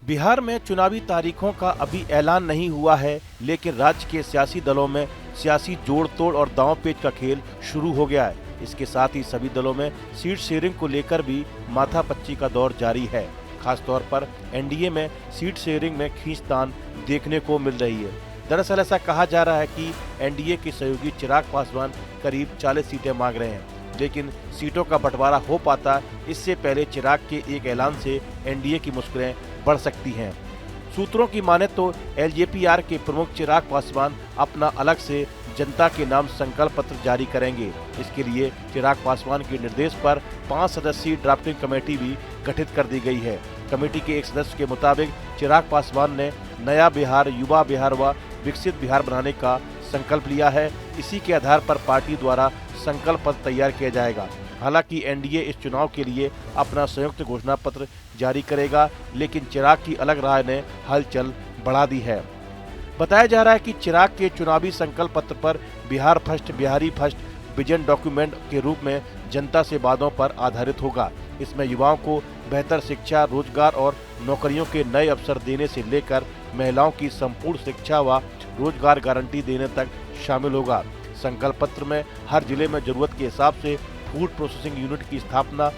बिहार में चुनावी तारीखों का अभी ऐलान नहीं हुआ है, लेकिन राज्य के सियासी दलों में सियासी जोड़ तोड़ और दांव-पेच का खेल शुरू हो गया है। इसके साथ ही सभी दलों में सीट शेयरिंग को लेकर भी माथापच्ची का दौर जारी है। खासतौर पर एनडीए में सीट शेयरिंग में खींचतान देखने को मिल रही है। दरअसल ऐसा कहा जा रहा है कि एनडीए के सहयोगी चिराग पासवान करीब 40 सीटें मांग रहे हैं, लेकिन सीटों का बंटवारा हो पाता इससे पहले चिराग के एक ऐलान से एनडीए की मुश्किलें बढ़ सकती हैं। सूत्रों की माने तो एलजेपी-आर के प्रमुख चिराग पासवान अपना अलग से जनता के नाम संकल्प पत्र जारी करेंगे। इसके लिए चिराग पासवान के निर्देश पर 5 सदस्यीय ड्राफ्टिंग कमेटी भी गठित कर दी गई है। कमेटी के एक सदस्य के मुताबिक चिराग पासवान ने नया बिहार, युवा बिहार व विकसित बिहार बनाने का संकल्प लिया है। इसी के आधार पर पार्टी द्वारा संकल्प पत्र तैयार किया जाएगा। हालांकि एनडीए इस चुनाव के लिए अपना संयुक्त घोषणा पत्र जारी करेगा, लेकिन चिराग की अलग राय ने हलचल बढ़ा दी है। बताया जा रहा है कि चिराग के चुनावी संकल्प पत्र पर Bihar first, Bihari first vision document के रूप में जनता से वादों पर आधारित होगा। इसमें युवाओं को बेहतर शिक्षा, रोजगार और नौकरियों के नए अवसर देने से लेकर महिलाओं की संपूर्ण शिक्षा व रोजगार गारंटी देने तक शामिल होगा। संकल्प पत्र में हर जिले में जरूरत के हिसाब से फूड प्रोसेसिंग यूनिट की स्थापना,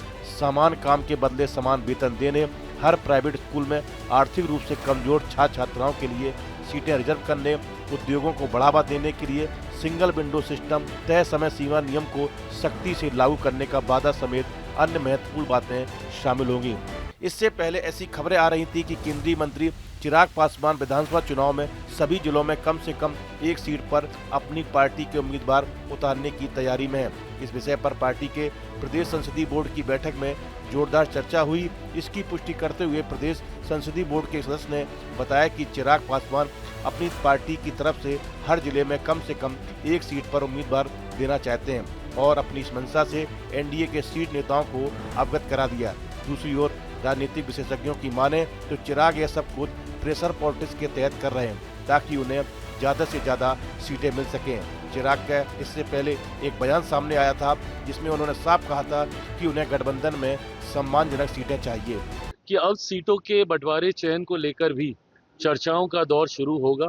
समान काम के बदले समान वेतन देने, हर प्राइवेट स्कूल में आर्थिक रूप से कमजोर छात्र छात्राओं के लिए सीटें रिजर्व करने, उद्योगों को बढ़ावा देने के लिए सिंगल विंडो सिस्टम, तय समय सीमा नियम को सख्ती से लागू करने का वादा समेत अन्य महत्वपूर्ण बातें शामिल होंगी। इससे पहले ऐसी खबरें आ रही थी कि केंद्रीय मंत्री चिराग पासवान विधानसभा चुनाव में सभी जिलों में कम से कम एक सीट पर अपनी पार्टी के उम्मीदवार उतारने की तैयारी में है। इस विषय पर पार्टी के प्रदेश संसदीय बोर्ड की बैठक में जोरदार चर्चा हुई। इसकी पुष्टि करते हुए प्रदेश संसदीय बोर्ड के सदस्य ने बताया कि चिराग पासवान अपनी पार्टी की तरफ से हर जिले में कम से कम एक सीट पर उम्मीदवार देना चाहते हैं और अपनी इस मंशा से एनडीए के सीट नेताओं को अवगत करा दिया। दूसरी ओर राजनीतिक विशेषज्ञों की माने तो चिराग यह सब कुछ प्रेशर पॉलिटिक्स के तहत कर रहे हैं ताकि उन्हें ज्यादा से ज्यादा सीटें मिल सकें। चिराग का इससे पहले एक बयान सामने आया था जिसमें उन्होंने साफ कहा था कि उन्हें गठबंधन में सम्मानजनक सीटें चाहिए। कि अब सीटों के बंटवारे चयन को लेकर भी चर्चाओं का दौर शुरू होगा।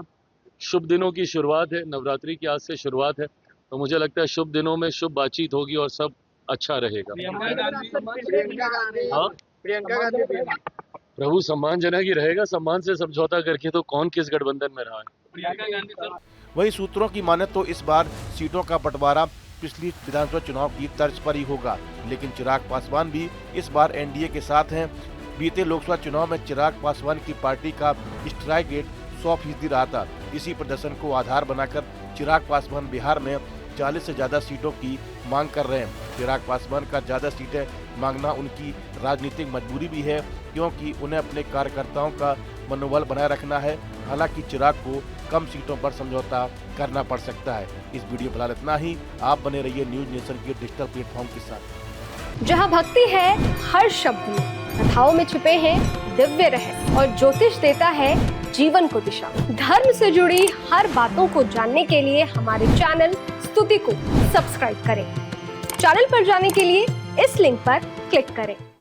शुभ दिनों की शुरुआत है, नवरात्रि की आज से शुरुआत है, तो मुझे लगता है शुभ दिनों में शुभ बातचीत होगी और सब अच्छा रहेगा। हाँ, प्रभु सम्मानजनक ही रहेगा। सम्मान से समझौता करके तो कौन किस गठबंधन में रहा है। वही सूत्रों की माने तो इस बार सीटों का बंटवारा पिछली विधानसभा चुनाव की तर्ज पर ही होगा, लेकिन चिराग पासवान भी इस बार एनडीए के साथ हैं। बीते लोकसभा चुनाव में चिराग पासवान की पार्टी का स्ट्राइक रेट 100% रहा था। इसी प्रदर्शन को आधार बनाकर चिराग पासवान बिहार में 40 से ज्यादा सीटों की मांग कर रहे हैं। चिराग पासवान का ज्यादा सीटें मांगना उनकी राजनीतिक मजबूरी भी है, क्योंकि उन्हें अपने कार्यकर्ताओं का मनोबल बनाए रखना है। हालांकि चिराग को कम सीटों पर समझौता करना पड़ सकता है। इस वीडियो फिलहाल इतना ही। आप बने रहिए न्यूज नेशन के डिजिटल प्लेटफॉर्म के साथ। जहां भक्ति है हर शब्द में, कथाओं में छुपे हैं दिव्य रहस्य और ज्योतिष देता है जीवन को दिशा। धर्म से जुड़ी हर बातों को जानने के लिए हमारे चैनल स्तुति को सब्सक्राइब करें। चैनल पर जाने के लिए इस लिंक पर क्लिक करें।